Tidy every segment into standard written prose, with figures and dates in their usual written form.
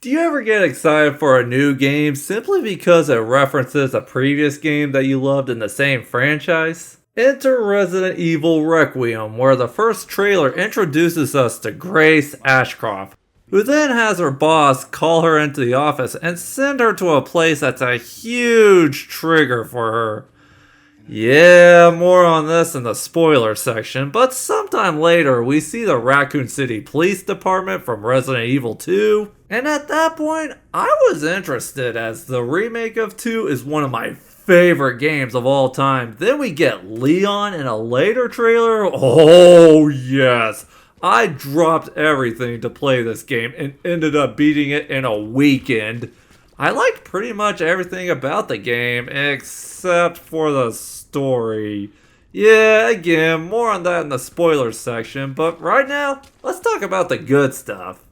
Do you ever get excited for a new game simply because it references a previous game that you loved in the same franchise? Enter Resident Evil Requiem, where the first trailer introduces us to Grace Ashcroft, who then has her boss call her into the office and send her to a place that's a huge trigger for her. Yeah, more on this in the spoiler section, but sometime later we see the Raccoon City Police Department from Resident Evil 2, and at that point I was interested as the remake of 2 is one of my favorite games of all time. Then we get Leon in a later trailer. Oh yes, I dropped everything to play this game and ended up beating it in a weekend. I liked pretty much everything about the game except for the story. Yeah, again, more on that in the spoilers section, but right now, let's talk about the good stuff.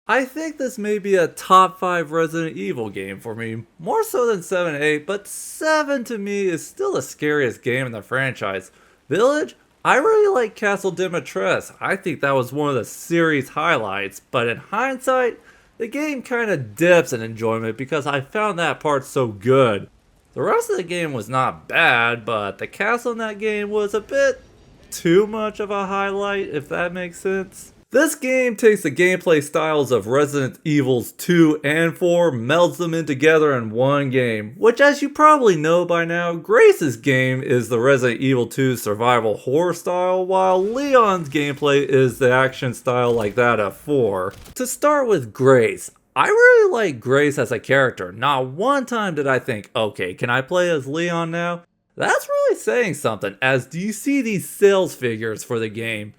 I think this may be a top 5 Resident Evil game for me, more so than 7 and 8, but 7 to me is still the scariest game in the franchise. Village? I really like Castle Dimitrescu. I think that was one of the series highlights, but in hindsight, the game kinda dips in enjoyment because I found that part so good. The rest of the game was not bad, but the castle in that game was a bit too much of a highlight, if that makes sense. This game takes the gameplay styles of Resident Evils 2 and 4, melds them in together in one game, which as you probably know by now, Grace's game is the Resident Evil 2 survival horror style, while Leon's gameplay is the action style like that of 4. To start with Grace, I really like Grace as a character. Not one time did I think, okay, can I play as Leon now? That's really saying something, as do you see these sales figures for the game?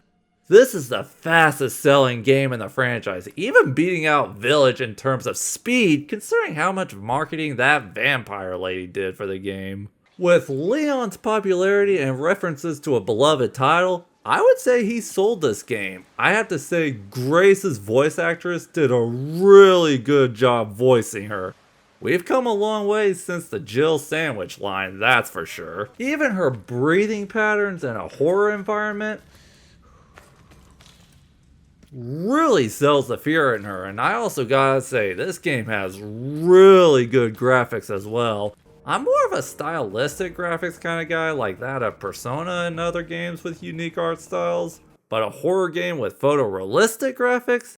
This is the fastest selling game in the franchise, even beating out Village in terms of speed, considering how much marketing that vampire lady did for the game. With Leon's popularity and references to a beloved title, I would say he sold this game. I have to say Grace's voice actress did a really good job voicing her. We've come a long way since the Jill sandwich line, that's for sure. Even her breathing patterns in a horror environment really sells the fear in her, and I also gotta say, this game has really good graphics as well. I'm more of a stylistic graphics kind of guy like that of Persona and other games with unique art styles, but a horror game with photorealistic graphics?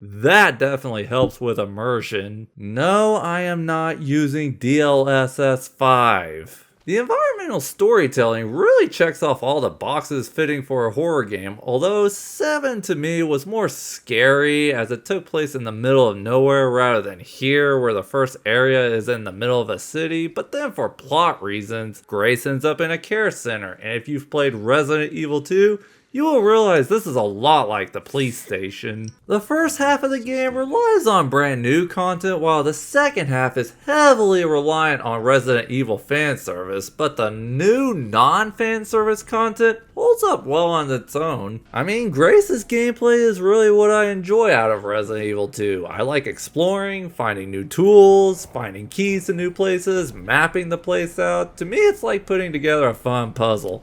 That definitely helps with immersion. No, I am not using DLSS 5. The environmental storytelling really checks off all the boxes fitting for a horror game, although 7 to me was more scary as it took place in the middle of nowhere rather than here where the first area is in the middle of a city, but then for plot reasons, Grace ends up in a care center, and if you've played Resident Evil 2, you will realize this is a lot like the police station. The first half of the game relies on brand new content, while the second half is heavily reliant on Resident Evil fan service, but the new non-fan service content holds up well on its own. I mean, Grace's gameplay is really what I enjoy out of Resident Evil 2. I like exploring, finding new tools, finding keys to new places, mapping the place out. To me, it's like putting together a fun puzzle.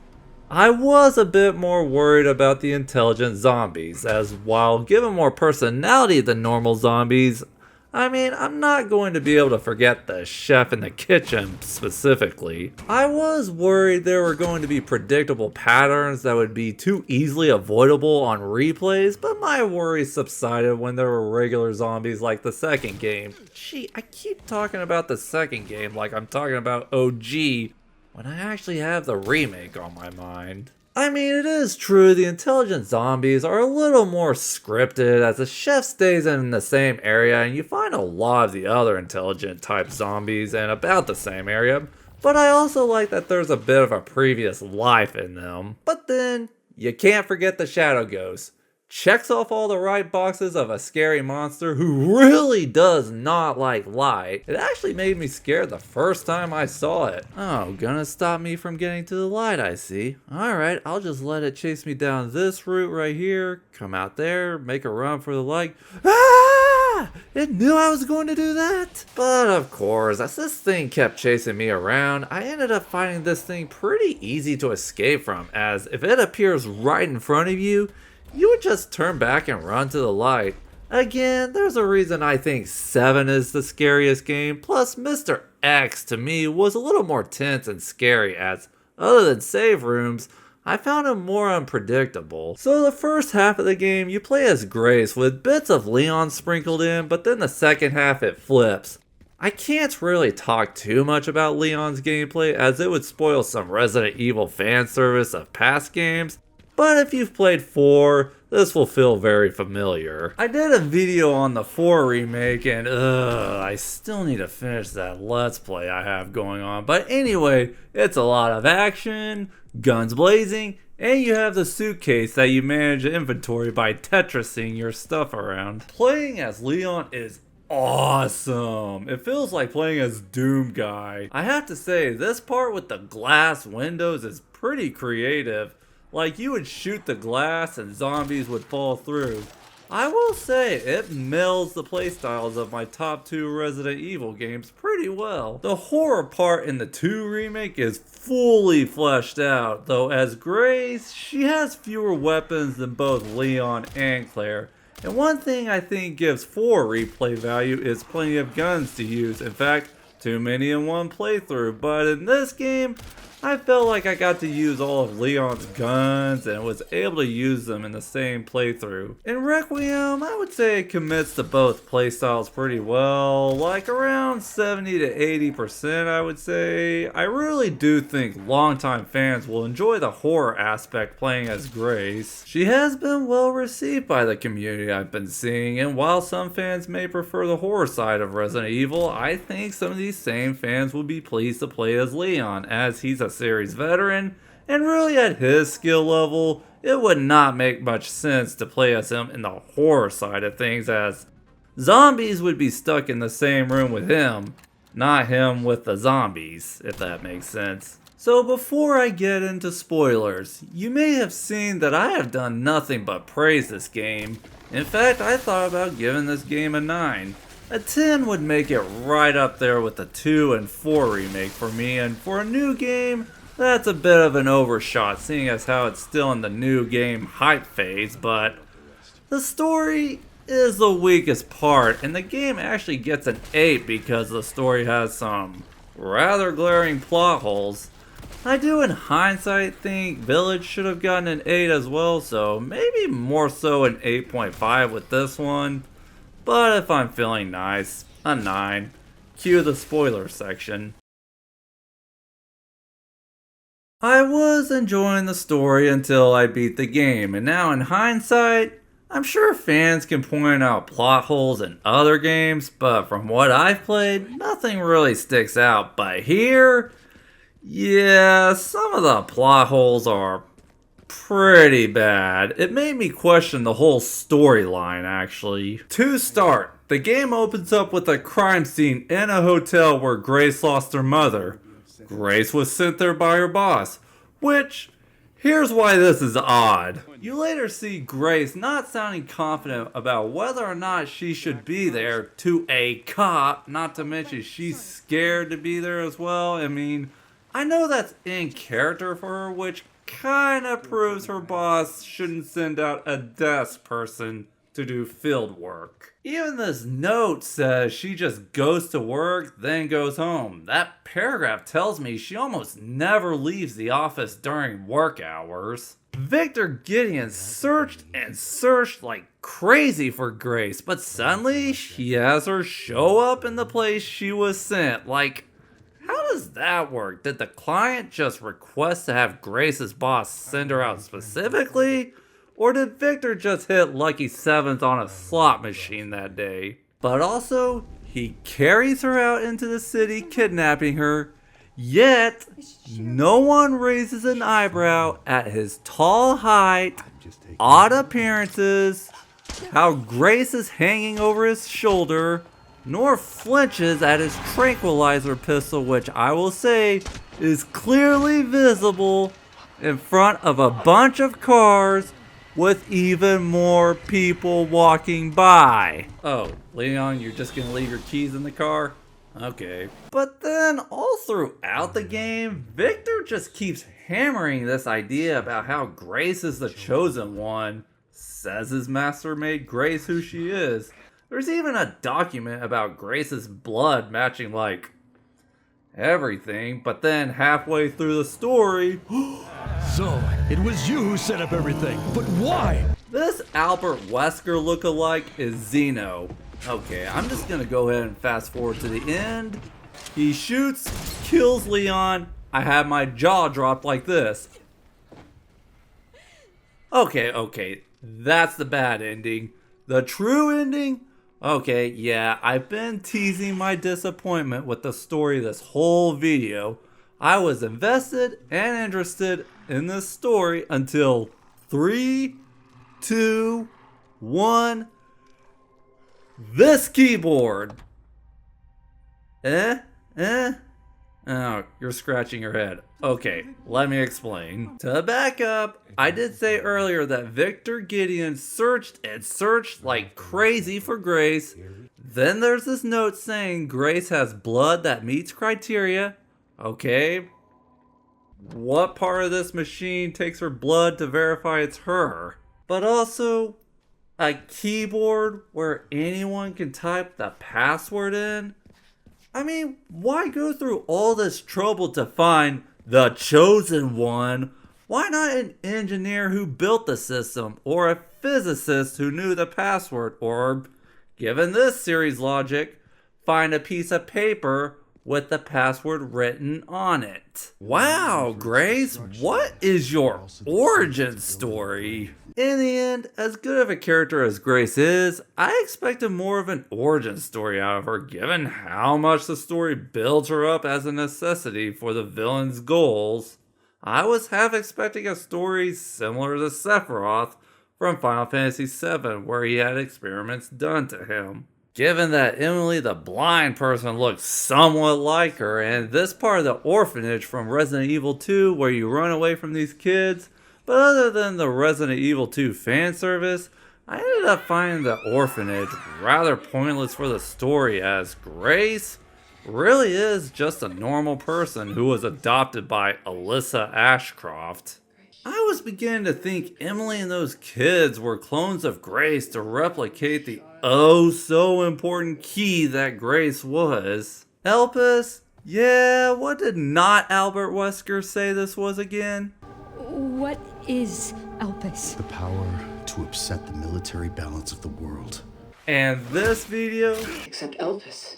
I was a bit more worried about the intelligent zombies, as while given more personality than normal zombies, I mean, I'm not going to be able to forget the chef in the kitchen specifically. I was worried there were going to be predictable patterns that would be too easily avoidable on replays, but my worries subsided when there were regular zombies like the second game. Gee, I keep talking about the second game like I'm talking about OG, when I actually have the remake on my mind. I mean, it is true the intelligent zombies are a little more scripted as the chef stays in the same area and you find a lot of the other intelligent type zombies in about the same area, but I also like that there's a bit of a previous life in them. But then, you can't forget the Shadow Ghost. Checks off all the right boxes of a scary monster who really does not like light. It actually made me scared the first time I saw it. Oh, gonna stop me from getting to the light, I see. Alright, I'll just let it chase me down this route right here, come out there, make a run for the light. Ah! It knew I was going to do that. But of course, as this thing kept chasing me around, I ended up finding this thing pretty easy to escape from, as if it appears right in front of you, you would just turn back and run to the light. Again, there's a reason I think 7 is the scariest game, plus Mr. X to me was a little more tense and scary as, other than save rooms, I found him more unpredictable. So the first half of the game you play as Grace with bits of Leon sprinkled in, but then the second half it flips. I can't really talk too much about Leon's gameplay as it would spoil some Resident Evil fan service of past games, but if you've played 4, this will feel very familiar. I did a video on the 4 remake and I still need to finish that Let's Play I have going on. But anyway, it's a lot of action, guns blazing, and you have the suitcase that you manage to inventory by Tetrising your stuff around. Playing as Leon is awesome. It feels like playing as Doom Guy. I have to say, this part with the glass windows is pretty creative. Like, you would shoot the glass and zombies would fall through. I will say, it melds the playstyles of my top 2 Resident Evil games pretty well. The horror part in the 2 remake is fully fleshed out, though as Grace, she has fewer weapons than both Leon and Claire. And one thing I think gives 4 replay value is plenty of guns to use. In fact, too many in one playthrough, but in this game, I felt like I got to use all of Leon's guns and was able to use them in the same playthrough. In Requiem, I would say it commits to both playstyles pretty well, like around 70 to 80% I would say. I really do think longtime fans will enjoy the horror aspect playing as Grace. She has been well received by the community I've been seeing, and while some fans may prefer the horror side of Resident Evil, I think some of these same fans will be pleased to play as Leon, as he's a series veteran, and really at his skill level, it would not make much sense to play as him in the horror side of things, as zombies would be stuck in the same room with him, not him with the zombies, if that makes sense. So before I get into spoilers, you may have seen that I have done nothing but praise this game. In fact, I thought about giving this game a 9. A 10 would make it right up there with the 2 and 4 remake for me, and for a new game, that's a bit of an overshot seeing as how it's still in the new game hype phase, but the story is the weakest part, and the game actually gets an 8 because the story has some rather glaring plot holes. I do in hindsight think Village should have gotten an 8 as well, so maybe more so an 8.5 with this one. But if I'm feeling nice, a 9. Cue the spoiler section. I was enjoying the story until I beat the game, and now in hindsight, I'm sure fans can point out plot holes in other games, but from what I've played, nothing really sticks out. But here, yeah, some of the plot holes are pretty bad. It made me question the whole storyline, actually. To start, the game opens up with a crime scene in a hotel where Grace lost her mother. Grace was sent there by her boss, which, here's why this is odd. You later see Grace not sounding confident about whether or not she should be there to a cop, not to mention she's scared to be there as well. I mean, I know that's in character for her, which kinda proves her boss shouldn't send out a desk person to do field work. Even this note says she just goes to work, then goes home. That paragraph tells me she almost never leaves the office during work hours. Victor Gideon searched and searched like crazy for Grace, but suddenly he has her show up in the place she was sent. Like, how does that work? Did the client just request to have Grace's boss send her out specifically? Or did Victor just hit lucky sevens on a slot machine that day? But also, he carries her out into the city, kidnapping her, yet no one raises an eyebrow at his tall height, odd appearances, how Grace is hanging over his shoulder, nor flinches at his tranquilizer pistol, which I will say is clearly visible in front of a bunch of cars with even more people walking by. Oh, Leon, you're just gonna leave your keys in the car? Okay. But then all throughout the game, Victor just keeps hammering this idea about how Grace is the chosen one, says his master made Grace who she is. There's even a document about Grace's blood matching, like, everything, but then halfway through the story... So, it was you who set up everything, but why? This Albert Wesker lookalike is Zeno. Okay, I'm just gonna go ahead and fast forward to the end. He shoots, kills Leon. I have my jaw dropped like this. Okay, that's the bad ending. The true ending? Okay, yeah, I've been teasing my disappointment with the story this whole video. I was invested and interested in this story until 3, 2, 1. This keyboard! Oh, you're scratching your head. Okay, let me explain. To back up, I did say earlier that Victor Gideon searched and searched like crazy for Grace. Then there's this note saying Grace has blood that meets criteria. Okay. What part of this machine takes her blood to verify it's her? But also, a keyboard where anyone can type the password in? I mean, why go through all this trouble to find the chosen one? Why not an engineer who built the system, or a physicist who knew the password, or, given this series logic, find a piece of paper with the password written on it? Wow, Grace, what is your origin story? In the end, as good of a character as Grace is, I expected more of an origin story out of her, given how much the story builds her up as a necessity for the villain's goals. I was half expecting a story similar to Sephiroth from Final Fantasy VII, where he had experiments done to him. Given that Emily the blind person looks somewhat like her, and this part of the orphanage from Resident Evil 2 where you run away from these kids, but other than the Resident Evil 2 fan service, I ended up finding the orphanage rather pointless for the story, as Grace really is just a normal person who was adopted by Alyssa Ashcroft. I was beginning to think Emily and those kids were clones of Grace to replicate the oh so important key that Grace was. Elpis? Yeah, what did not Albert Wesker say this was again? What is Elpis? The power to upset the military balance of the world. And this video? Except Elpis,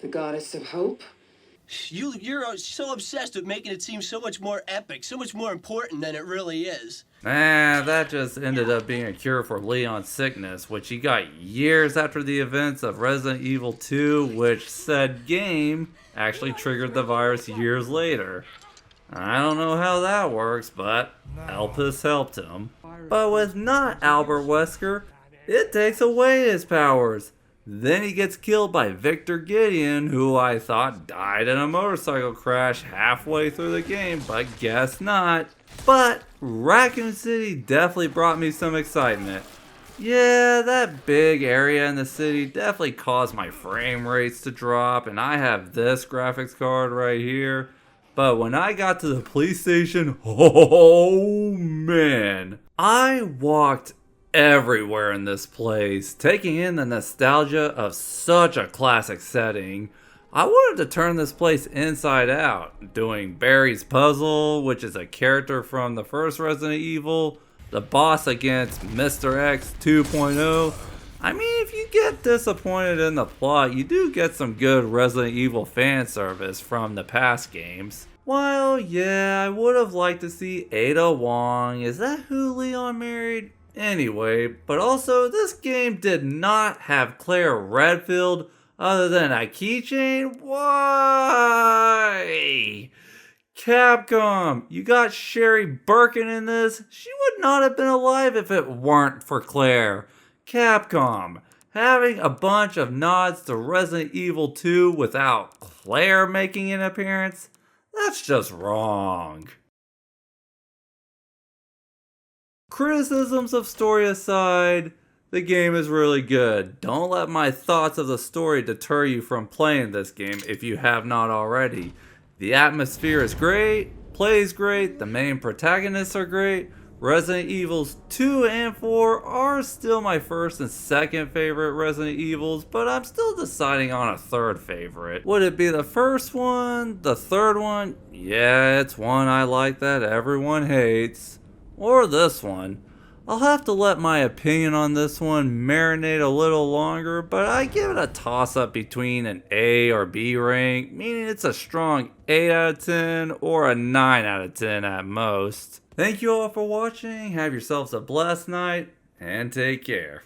the goddess of hope. You're so obsessed with making it seem so much more epic, so much more important than it really is. That just ended up being a cure for Leon's sickness, which he got years after the events of Resident Evil 2, which said game actually triggered the virus years later. I don't know how that works, but Elpis helped him. But with not Albert Wesker, it takes away his powers. Then he gets killed by Victor Gideon, who I thought died in a motorcycle crash halfway through the game, but guess not. But Raccoon City definitely brought me some excitement. Yeah, that big area in the city definitely caused my frame rates to drop, and I have this graphics card right here. But when I got to the police station, oh man, I walked everywhere in this place, taking in the nostalgia of such a classic setting. I wanted to turn this place inside out, doing Barry's puzzle, which is a character from the first Resident Evil, the boss against Mr. X 2.0. I mean, if you get disappointed in the plot, you do get some good Resident Evil fan service from the past games. While, yeah, I would have liked to see Ada Wong. Is that who Leon married? Anyway, but also this game did not have Claire Redfield other than a keychain? Why? Capcom, you got Sherry Birkin in this? She would not have been alive if it weren't for Claire. Capcom, having a bunch of nods to Resident Evil 2 without Claire making an appearance? That's just wrong. Criticisms of story aside, the game is really good. Don't let my thoughts of the story deter you from playing this game if you have not already. The atmosphere is great, plays great, the main protagonists are great, Resident Evils 2 and 4 are still my first and second favorite Resident Evils, but I'm still deciding on a third favorite. Would it be the first one? The third one? Yeah, it's one I like that everyone hates. Or this one? I'll have to let my opinion on this one marinate a little longer, but I give it a toss-up between an A or B rank, meaning it's a strong 8 out of 10 or a 9 out of 10 at most. Thank you all for watching, have yourselves a blessed night, and take care.